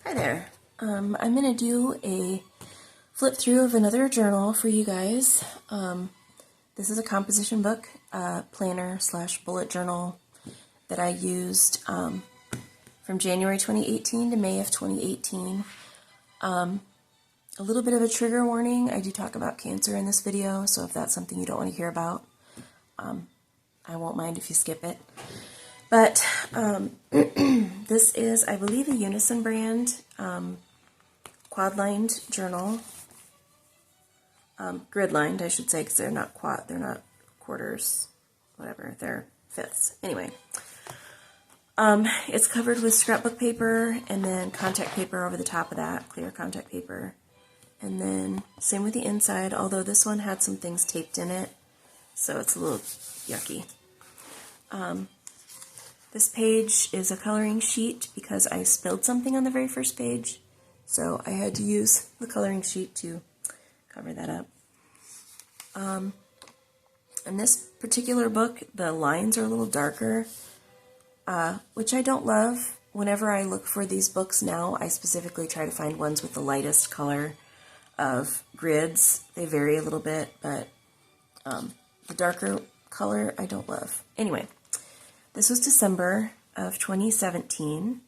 Hi there. I'm going to do a flip through of another journal for you guys. This is a composition book, planner / bullet journal that I used from January 2018 to May of 2018. A little bit of a trigger warning. I do talk about cancer in this video, so if that's something you don't want to hear about, I won't mind if you skip it. But this is, I believe, a Unison brand quad-lined journal. Grid-lined, I should say, because they're not quarters, whatever, they're fifths. Anyway, it's covered with scrapbook paper and then contact paper over the top of that, clear contact paper. And then same with the inside, although this one had some things taped in it, so it's a little yucky. This page is a coloring sheet because I spilled something on the very first page, so I had to use the coloring sheet to cover that up. In this particular book, the lines are a little darker, which I don't love. Whenever I look for these books now, I specifically try to find ones with the lightest color of grids. They vary a little bit, but the darker color I don't love. Anyway. This was December of 2017,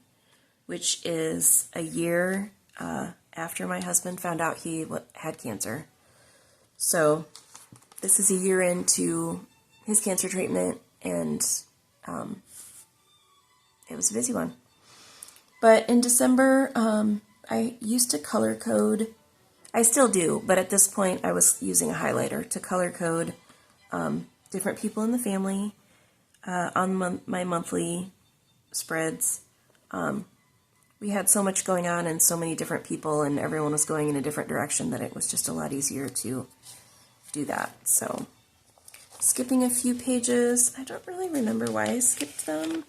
which is a year after my husband found out he had cancer. So this is a year into his cancer treatment, and it was a busy one. But in December, I used to color code. I still do, but at this point I was using a highlighter to color code different people in the family. On my monthly spreads. We had so much going on and so many different people, and everyone was going in a different direction, that it was just a lot easier to do that. So, skipping a few pages. I don't really remember why I skipped them.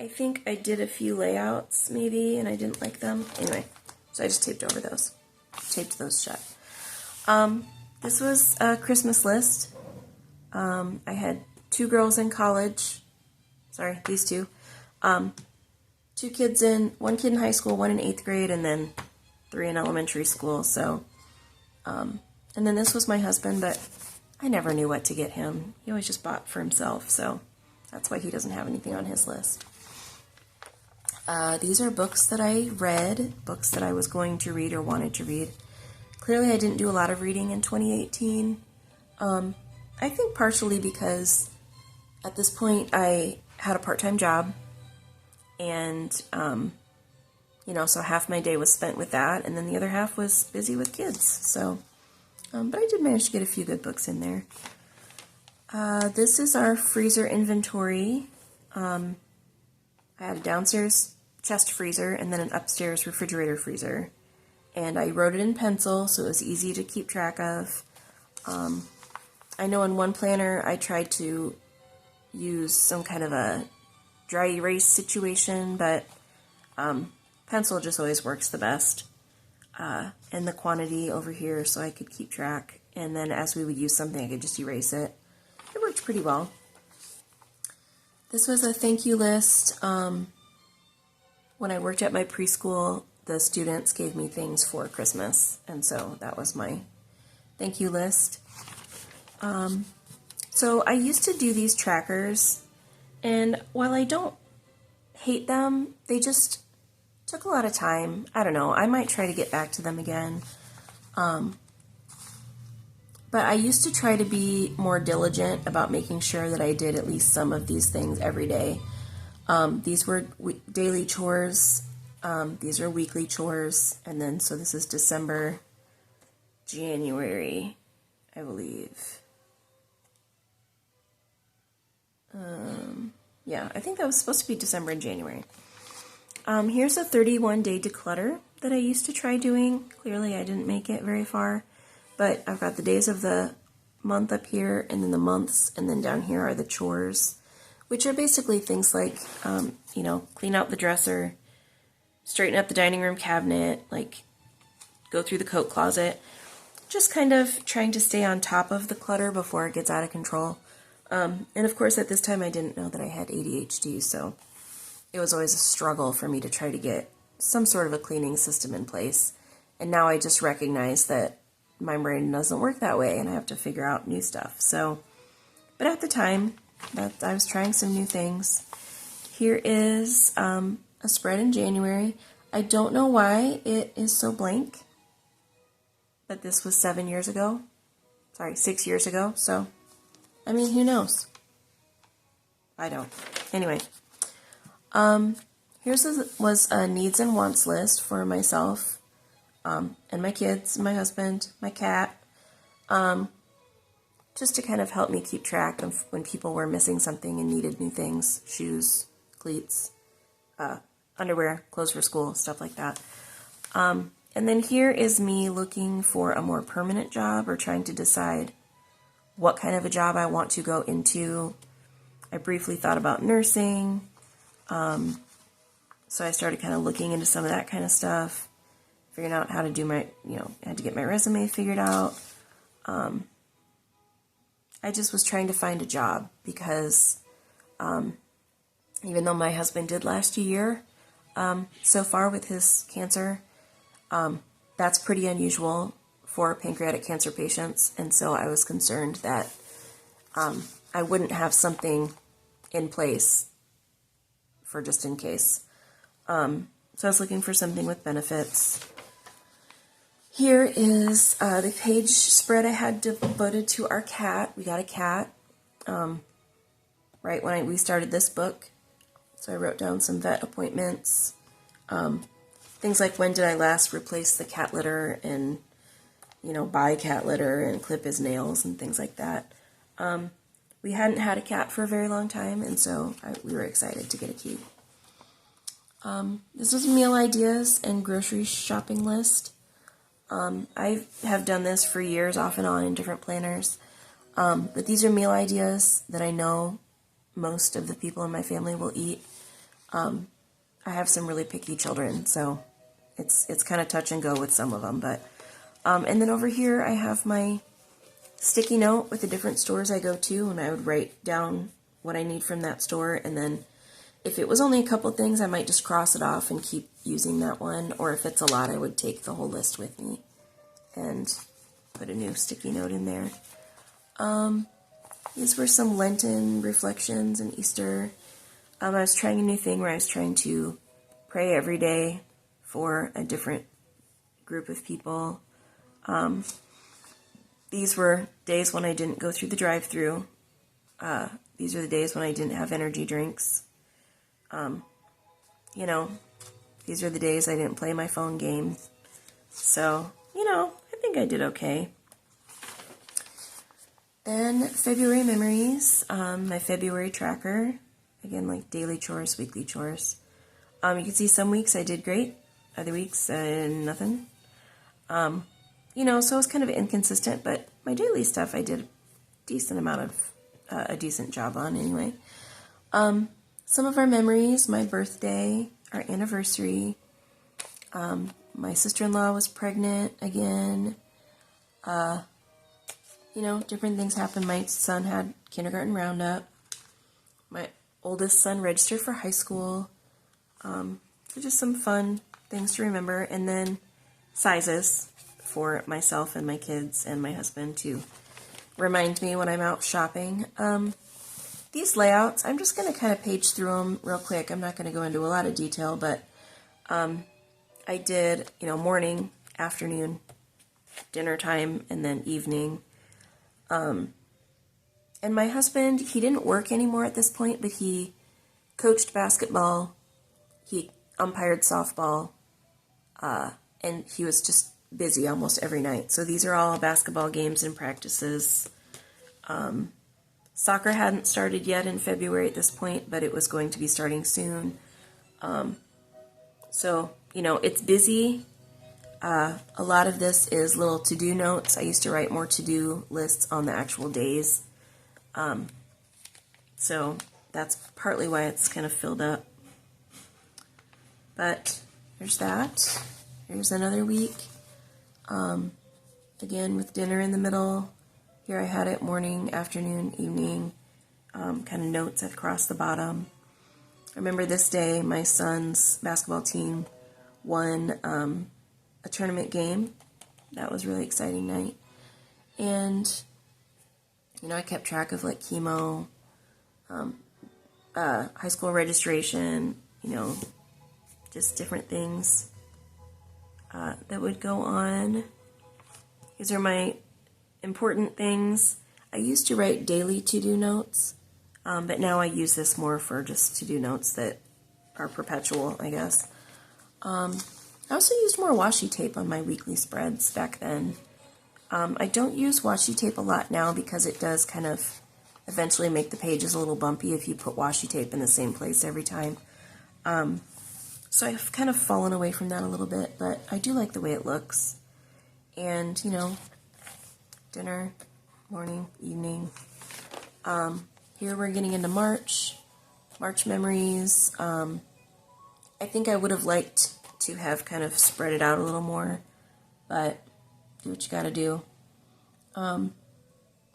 I think I did a few layouts, maybe, and I didn't like them. Anyway, so I just taped over those. Taped those shut. This was a Christmas list. I had 2 girls in college, sorry, these two, 1 kid in high school, 1 in 8th grade, and then 3 in elementary school, so, and then this was my husband, but I never knew what to get him. He always just bought for himself, so that's why he doesn't have anything on his list. These are books that I read, books that I was going to read or wanted to read. Clearly I didn't do a lot of reading in 2018. I think partially because at this point I had a part-time job, and, so half my day was spent with that, and then the other half was busy with kids, so, but I did manage to get a few good books in there. This is our freezer inventory. I had a downstairs chest freezer and then an upstairs refrigerator freezer, and I wrote it in pencil so it was easy to keep track of. I know in one planner I tried to use some kind of a dry erase situation, but pencil just always works the best. And the quantity over here so I could keep track, and then as we would use something I could just erase it. It worked pretty well. This was a thank you list. When I worked at my preschool, the students gave me things for Christmas, and so that was my thank you list. So I used to do these trackers, and while I don't hate them, they just took a lot of time. I don't know, I might try to get back to them again. But I used to try to be more diligent about making sure that I did at least some of these things every day. These were daily chores, these are weekly chores, and then so this is December, January, I believe. Yeah, I think that was supposed to be December and January. Here's a 31-day declutter that I used to try doing. Clearly I didn't make it very far, but I've got the days of the month up here, and then the months, and then down here are the chores, which are basically things like, clean out the dresser, straighten up the dining room cabinet, like go through the coat closet, just kind of trying to stay on top of the clutter before it gets out of control. And of course at this time I didn't know that I had ADHD, so it was always a struggle for me to try to get some sort of a cleaning system in place. And now I just recognize that my brain doesn't work that way and I have to figure out new stuff. So, but at the time, that I was trying some new things. Here is a spread in January. I don't know why it is so blank, but this was 7 years ago. Sorry, 6 years ago. So, I mean, who knows? I don't. Anyway, was a needs and wants list for myself and my kids, my husband, my cat, just to kind of help me keep track of when people were missing something and needed new things, shoes, cleats, underwear, clothes for school, stuff like that. And then here is me looking for a more permanent job or trying to decide what kind of a job I want to go into. I briefly thought about nursing, so I started kind of looking into some of that kind of stuff, figuring out how to do my, I had to get my resume figured out. I just was trying to find a job because even though my husband did last year so far with his cancer, that's pretty unusual for pancreatic cancer patients, and so I was concerned that I wouldn't have something in place for just in case. So I was looking for something with benefits. Here is the page spread I had devoted to our cat. We got a cat right when we started this book. So I wrote down some vet appointments. Things like when did I last replace the cat litter and, buy cat litter and clip his nails and things like that. We hadn't had a cat for a very long time, and so we were excited to get a kitty. This was meal ideas and grocery shopping list. I have done this for years off and on in different planners, but these are meal ideas that I know most of the people in my family will eat. I have some really picky children, so it's kind of touch and go with some of them. But and then over here I have my sticky note with the different stores I go to, and I would write down what I need from that store, and then if it was only a couple things, I might just cross it off and keep using that one, or if it's a lot, I would take the whole list with me and put a new sticky note in there. These were some Lenten reflections and Easter. I was trying a new thing where I was trying to pray every day for a different group of people. These were days when I didn't go through the drive-thru. These are the days when I didn't have energy drinks. These are the days I didn't play my phone game. So, I think I did okay. Then February memories, my February tracker. Again, like daily chores, weekly chores. You can see some weeks I did great, other weeks nothing. So it was kind of inconsistent, but my daily stuff I did a decent job on anyway. Some of our memories, my birthday, our anniversary, my sister-in-law was pregnant again, different things happened. My son had kindergarten roundup, my oldest son registered for high school, so just some fun things to remember, and then sizes for myself and my kids and my husband to remind me when I'm out shopping. These layouts, I'm just going to kind of page through them real quick. I'm not going to go into a lot of detail, but I did, morning, afternoon, dinner time, and then evening. And my husband, he didn't work anymore at this point, but he coached basketball, he umpired softball, and he was just busy almost every night. So these are all basketball games and practices. Soccer hadn't started yet in February at this point, but it was going to be starting soon. So, it's busy. A lot of this is little to-do notes. I used to write more to-do lists on the actual days. So that's partly why it's kind of filled up. But there's that. Here's another week. Again, with dinner in the middle. Here I had it morning, afternoon, evening, kind of notes across the bottom. I remember this day, my son's basketball team won a tournament game. That was a really exciting night. And, you know, I kept track of like chemo, high school registration, you know, just different things that would go on. These are my important things. I used to write daily to-do notes, but now I use this more for just to-do notes that are perpetual, I guess. I also used more washi tape on my weekly spreads back then. I don't use washi tape a lot now because it does kind of eventually make the pages a little bumpy if you put washi tape in the same place every time. So I've kind of fallen away from that a little bit, but I do like the way it looks. And, you know, dinner, morning, evening. Here we're getting into March memories. I think I would have liked to have kind of spread it out a little more, but do what you gotta do.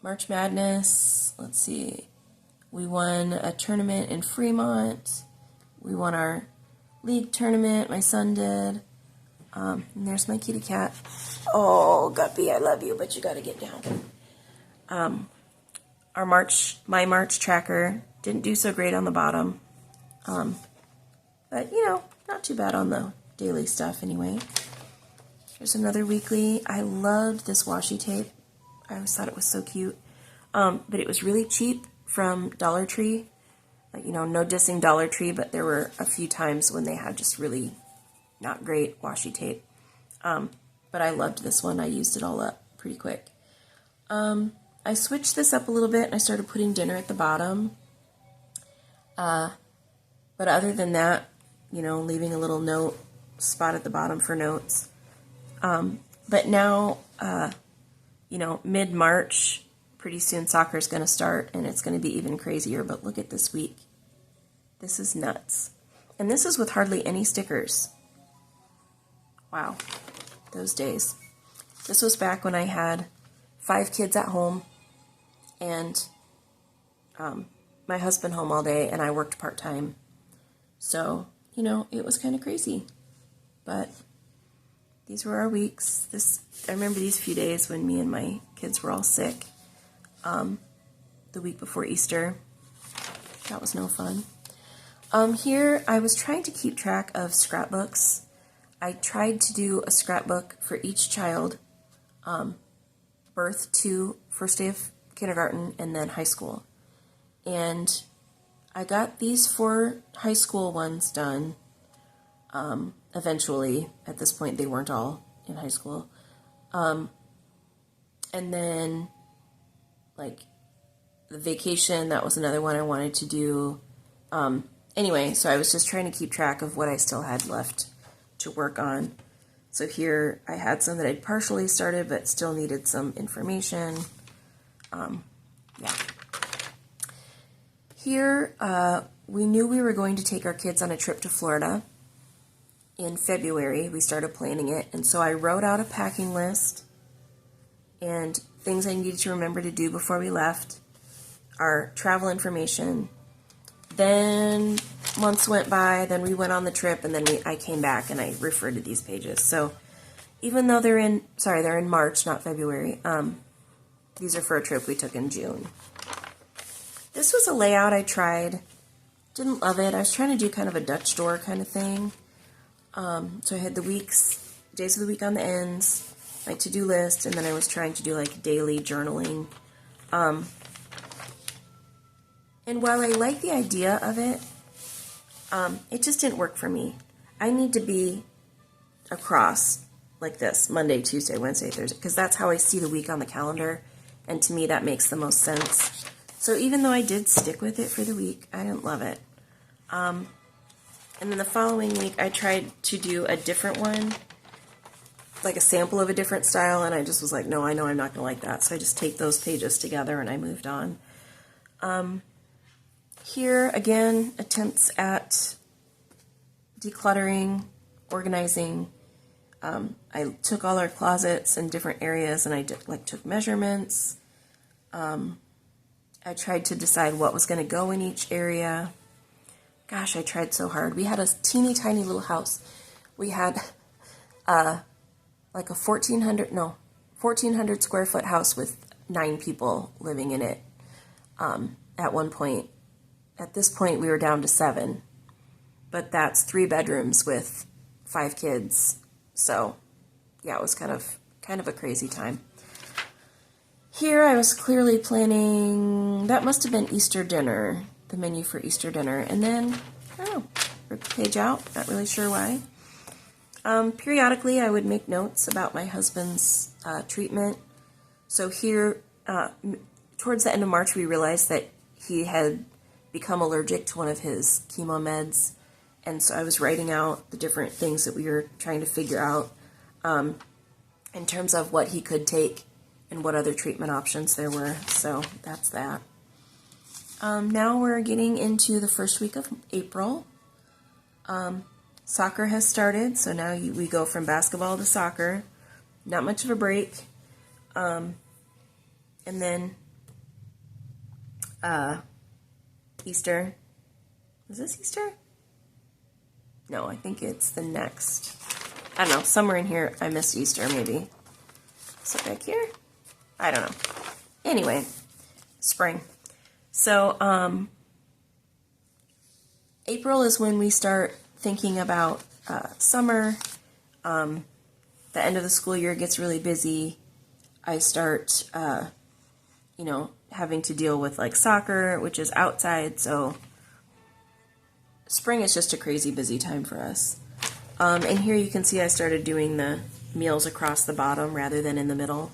March Madness, let's see. We won a tournament in Fremont. We won our league tournament, my son did. And there's my kitty cat. Oh, Guppy, I love you, but you gotta get down. My March tracker didn't do so great on the bottom. But, you know, not too bad on the daily stuff anyway. Here's another weekly. I loved this washi tape. I always thought it was so cute. But it was really cheap from Dollar Tree. Like, you know, no dissing Dollar Tree, but there were a few times when they had just really not great washi tape. But I loved this one. I used it all up pretty quick. I switched this up a little bit and I started putting dinner at the bottom. But other than that, you know, leaving a little note spot at the bottom for notes. But now, you know, mid-March, pretty soon soccer is going to start and it's going to be even crazier. But look at this week. This is nuts. And this is with hardly any stickers. Wow, those days. This was back when I had 5 kids at home and my husband home all day and I worked part-time. So, you know, it was kind of crazy. But these were our weeks. I remember these few days when me and my kids were all sick. The week before Easter. That was no fun. Here, I was trying to keep track of scrapbooks. I tried to do a scrapbook for each child, birth to first day of kindergarten and then high school. And I got these 4 high school ones done. Eventually, at this point, they weren't all in high school. And then, like, the vacation, that was another one I wanted to do. Anyway, so I was just trying to keep track of what I still had left to work on. So here, I had some that I'd partially started, but still needed some information. Yeah. Here, we knew we were going to take our kids on a trip to Florida. In February, we started planning it, and so I wrote out a packing list and things I needed to remember to do before we left, our travel information. Then months went by, then we went on the trip, and then I came back and I referred to these pages. So even though they're in March, not February, these are for a trip we took in June. This was a layout I tried. Didn't love it. I was trying to do kind of a Dutch door kind of thing. So I had the days of the week on the ends, my to-do list, and then I was trying to do like daily journaling. And while I like the idea of it, it just didn't work for me. I need to be across like this, Monday, Tuesday, Wednesday, Thursday, because that's how I see the week on the calendar, and to me that makes the most sense. So even though I did stick with it for the week, I didn't love it. And then the following week, I tried to do a different one, like a sample of a different style, and I just was like, no, I know I'm not going to like that. So I just taped those pages together, and I moved on. Here, again, attempts at decluttering, organizing. I took all our closets in different areas, and I took measurements. I tried to decide what was going to go in each area. Gosh, I tried so hard. We had a teeny tiny little house. We had like a 1,400 square foot house with 9 people living in it at one point. At this point, we were down to 7, but that's 3 bedrooms with 5 kids. So yeah, it was kind of a crazy time. Here I was clearly planning, that must have been Easter dinner, the menu for Easter dinner. And then, I don't know, rip the page out, not really sure why. Periodically I would make notes about my husband's treatment. So here, towards the end of March, we realized that he had become allergic to one of his chemo meds. And so I was writing out the different things that we were trying to figure out in terms of what he could take and what other treatment options there were. So that's that. Now we're getting into the first week of April. Soccer has started, so now we go from basketball to soccer. Not much of a break. And then Easter. Is this Easter? No, I think it's the next. I don't know, somewhere in here I missed Easter maybe. Is it back here? I don't know. Anyway, spring. So, April is when we start thinking about summer. The end of the school year gets really busy. I start, having to deal with like soccer, which is outside. So, spring is just a crazy busy time for us. And here you can see I started doing the meals across the bottom rather than in the middle.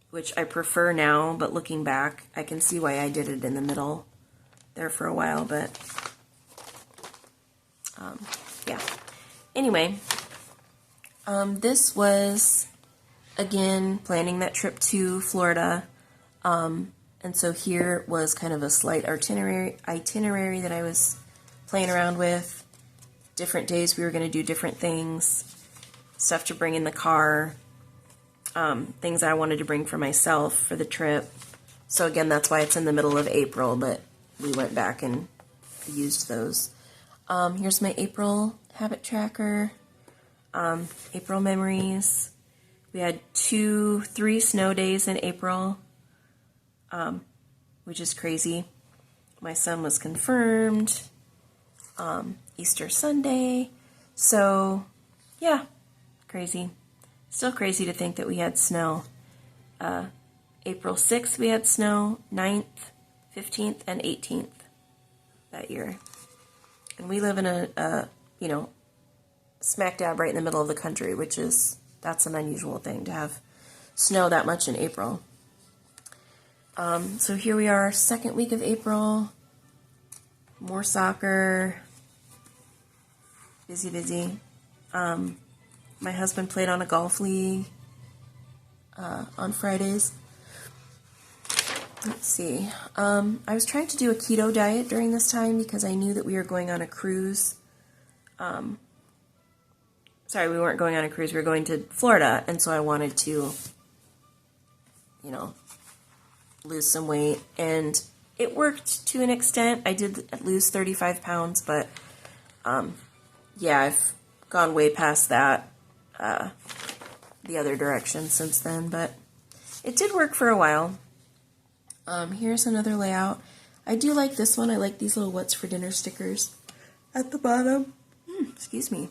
Which I prefer now, but looking back, I can see why I did it in the middle there for a while, but yeah. Anyway, this was, again, planning that trip to Florida, and so here was kind of a slight itinerary that I was playing around with. Different days we were going to do different things, stuff to bring in the car, things I wanted to bring for myself for the trip. So again, that's why it's in the middle of April, but we went back and used those. Here's my April habit tracker, April memories. We had 3 snow days in April, which is crazy. My son was confirmed, Easter Sunday. So yeah, crazy. Still crazy to think that we had snow. April 6th we had snow, 9th, 15th, and 18th that year. And we live in a smack dab right in the middle of the country, that's an unusual thing to have snow that much in April. So here we are, second week of April, more soccer, busy. My husband played on a golf league on Fridays. Let's see. I was trying to do a keto diet during this time because I knew that we were going on a cruise. Sorry, we weren't going on a cruise. We were going to Florida, and so I wanted to, lose some weight. And it worked to an extent. I did lose 35 pounds, but yeah, I've gone way past that. The other direction since then, but it did work for a while. Here's another layout. I do like this one. I like these little what's for dinner stickers at the bottom. Excuse me.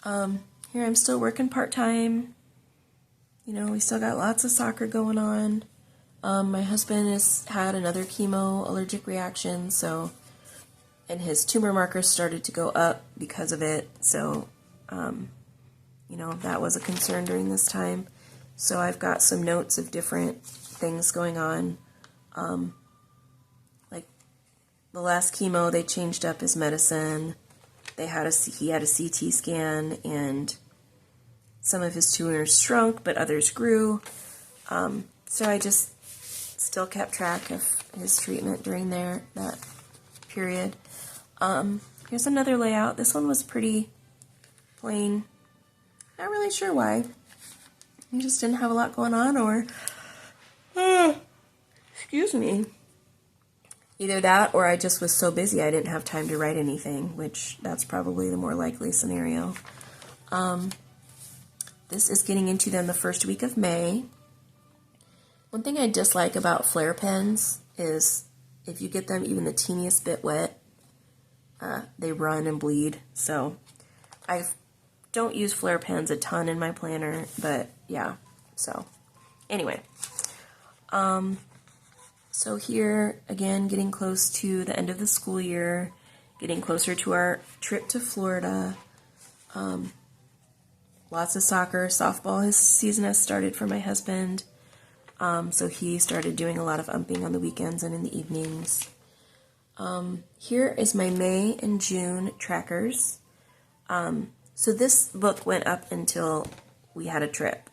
Here I'm still working part-time. We still got lots of soccer going on. My husband has had another chemo allergic reaction, and his tumor markers started to go up because of it, so that was a concern during this time. So I've got some notes of different things going on. Like the last chemo, they changed up his medicine. He had a CT scan, and some of his tumors shrunk, but others grew. So I just still kept track of his treatment during that period. Here's another layout. This one was pretty plain. Not really sure why. We just didn't have a lot going on, or excuse me. Either that or I just was so busy I didn't have time to write anything, which that's probably the more likely scenario. This is getting into then the first week of May. One thing I dislike about Flair pens is if you get them even the teeniest bit wet, they run and bleed. So I don't use Flair pens a ton in my planner, but yeah, so anyway. So here, again, getting close to the end of the school year, getting closer to our trip to Florida. Lots of soccer. Softball season has started for my husband. So he started doing a lot of umping on the weekends and in the evenings. Here is my May and June trackers. So this book went up until we had a trip.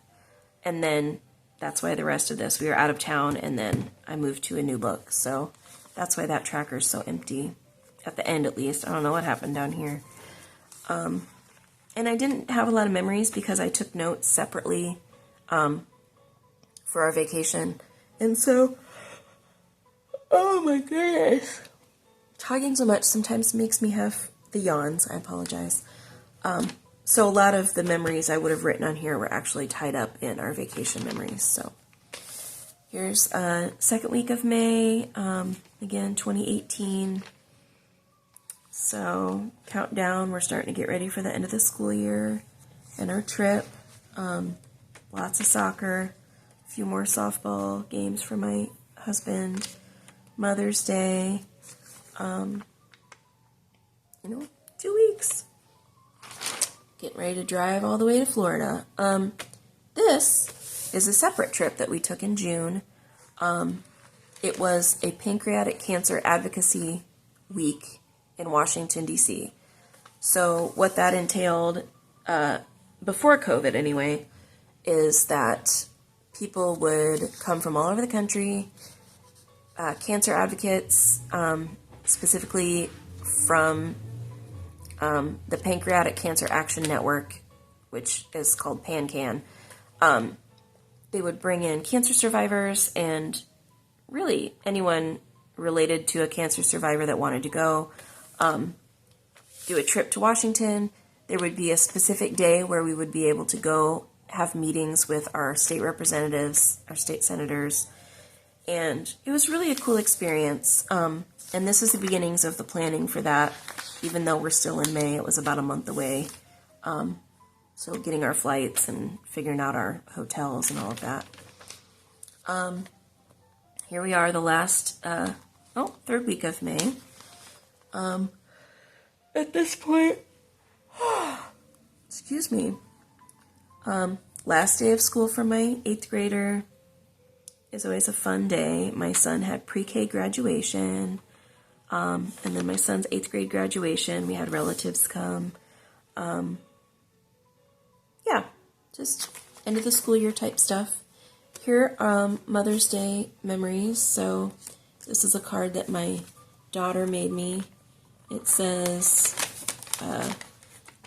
And then that's why the rest of this, we were out of town, and then I moved to a new book. So that's why that tracker is so empty. At the end, at least. I don't know what happened down here. And I didn't have a lot of memories because I took notes separately for our vacation. And so, oh my goodness. Talking so much sometimes makes me have the yawns. I apologize. So a lot of the memories I would have written on here were actually tied up in our vacation memories. So here's second week of May, again, 2018. So countdown, we're starting to get ready for the end of the school year and our trip. Lots of soccer, a few more softball games for my husband, Mother's Day, 2 weeks. Getting ready to drive all the way to Florida. This is a separate trip that we took in June. It was a pancreatic cancer advocacy week in Washington, D.C. So what that entailed, before COVID anyway, is that people would come from all over the country, cancer advocates, specifically from the Pancreatic Cancer Action Network, which is called PanCan. They would bring in cancer survivors and really anyone related to a cancer survivor that wanted to go, do a trip to Washington. There would be a specific day where we would be able to go have meetings with our state representatives, our state senators, and it was really a cool experience. And this is the beginnings of the planning for that. Even though we're still in May, it was about a month away. So getting our flights and figuring out our hotels and all of that. Here we are, the last, third week of May. At this point, excuse me, last day of school for my 8th grader is always a fun day. My son had pre-K graduation. And then my son's 8th grade graduation, we had relatives come. Just end of the school year type stuff. Here are Mother's Day memories. So this is a card that my daughter made me. It says,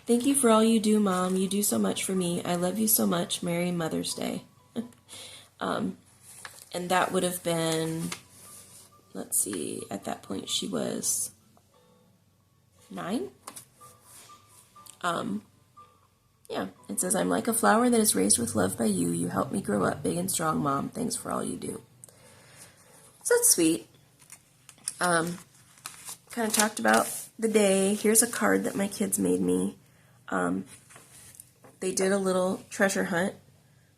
thank you for all you do, Mom. You do so much for me. I love you so much. Merry Mother's Day. And that would have been... Let's see, at that point she was 9. It says, I'm like a flower that is raised with love by you. You helped me grow up big and strong, Mom. Thanks for all you do. So that's sweet. Kind of talked about the day. Here's a card that my kids made me. They did a little treasure hunt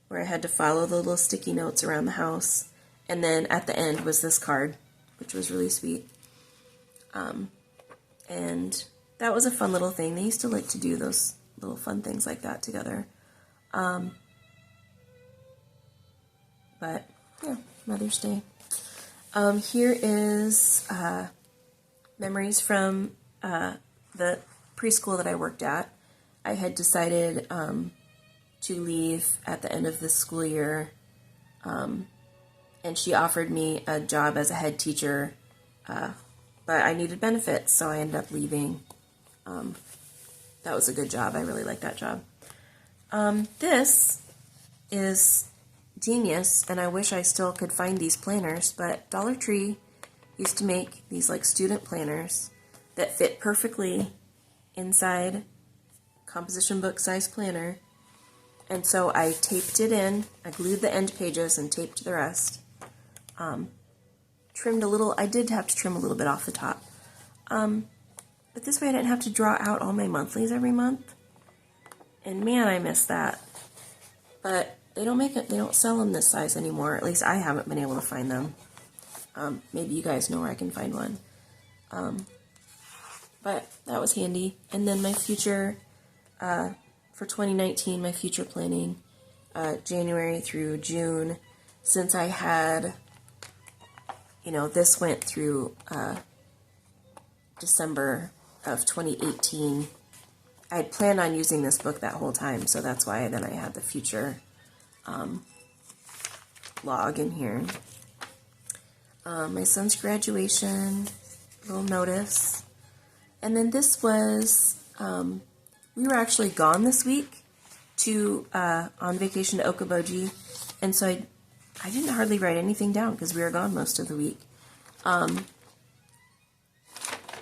where I had to follow the little sticky notes around the house. And then at the end was this card, which was really sweet. And that was a fun little thing. They used to like to do those little fun things like that together. But, yeah, Mother's Day. Here is memories from the preschool that I worked at. I had decided to leave at the end of this school year, and she offered me a job as a head teacher, but I needed benefits, so I ended up leaving. That was a good job. I really liked that job. This is genius, and I wish I still could find these planners, but Dollar Tree used to make these like student planners that fit perfectly inside composition book size planner. And so I taped it in, I glued the end pages and taped the rest. Trimmed a little, I did have to trim a little bit off the top. But this way I didn't have to draw out all my monthlies every month. And man, I miss that. But they don't sell them this size anymore. At least I haven't been able to find them. Maybe you guys know where I can find one. But that was handy. And then my future, for 2019, my future planning, January through June, since I had, this went through December of 2018. I had planned on using this book that whole time, so that's why then I had the future log in here. My son's graduation, little notice. And then this was, we were actually gone this week on vacation to Okoboji, and so I didn't hardly write anything down because we were gone most of the week.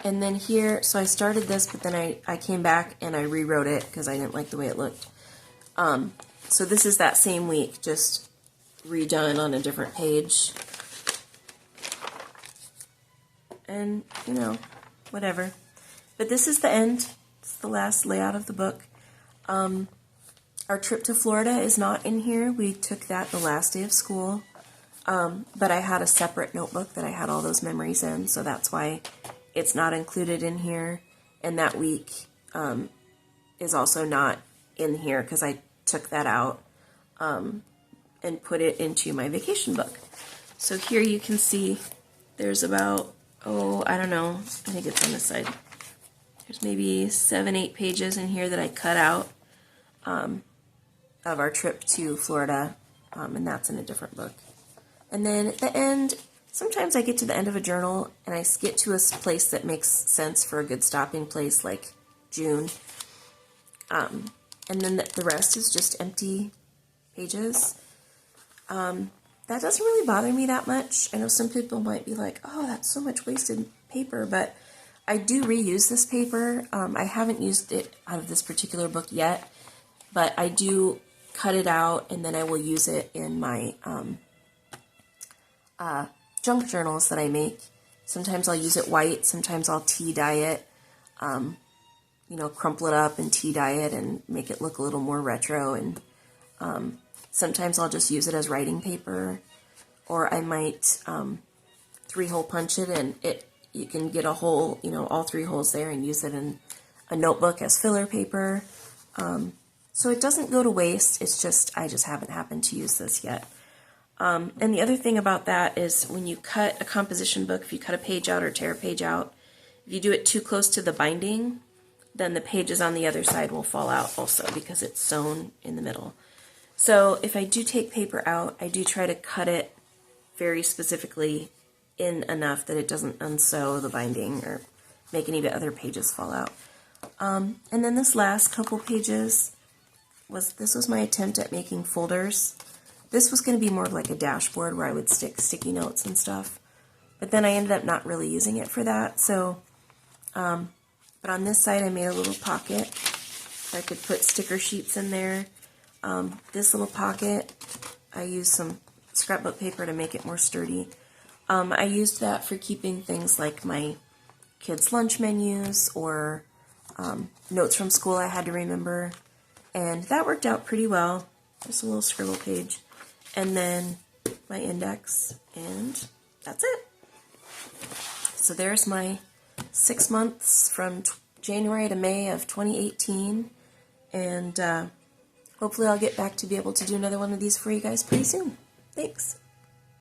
And then here, so I started this, but then I came back and I rewrote it because I didn't like the way it looked. So this is that same week, just redone on a different page. And, whatever. But this is the end. It's the last layout of the book. Our trip to Florida is not in here. We took that the last day of school. But I had a separate notebook that I had all those memories in, so that's why it's not included in here. And that week is also not in here because I took that out and put it into my vacation book. So here you can see there's about, I don't know, I think it's on this side. There's maybe 7-8 pages in here that I cut out of our trip to Florida, and that's in a different book. And then at the end, sometimes I get to the end of a journal and I get to a place that makes sense for a good stopping place, like June. And then the rest is just empty pages. That doesn't really bother me that much. I know some people might be like, oh, that's so much wasted paper, but I do reuse this paper. I haven't used it out of this particular book yet, but I do cut it out and then I will use it in my junk journals that I make. Sometimes I'll use it white, sometimes I'll tea dye it, crumple it up and tea dye it and make it look a little more retro, and sometimes I'll just use it as writing paper, or I might 3-hole punch it, and you can get a hole, all 3 holes there, and use it in a notebook as filler paper. So it doesn't go to waste, it's just, I just haven't happened to use this yet. And the other thing about that is when you cut a composition book, if you cut a page out or tear a page out, if you do it too close to the binding, then the pages on the other side will fall out also because it's sewn in the middle. So if I do take paper out, I do try to cut it very specifically in enough that it doesn't unsew the binding or make any of the other pages fall out. And then this last couple pages was my attempt at making folders. This was going to be more like a dashboard where I would stick sticky notes and stuff, but then I ended up not really using it for that. So, but on this side I made a little pocket so I could put sticker sheets in there. This little pocket, I used some scrapbook paper to make it more sturdy. I used that for keeping things like my kids' lunch menus or notes from school I had to remember, and that worked out pretty well. Just a little scribble page, and then my index, and that's it. So there's my 6 months from January to May of 2018, and hopefully I'll get back to be able to do another one of these for you guys pretty soon. Thanks.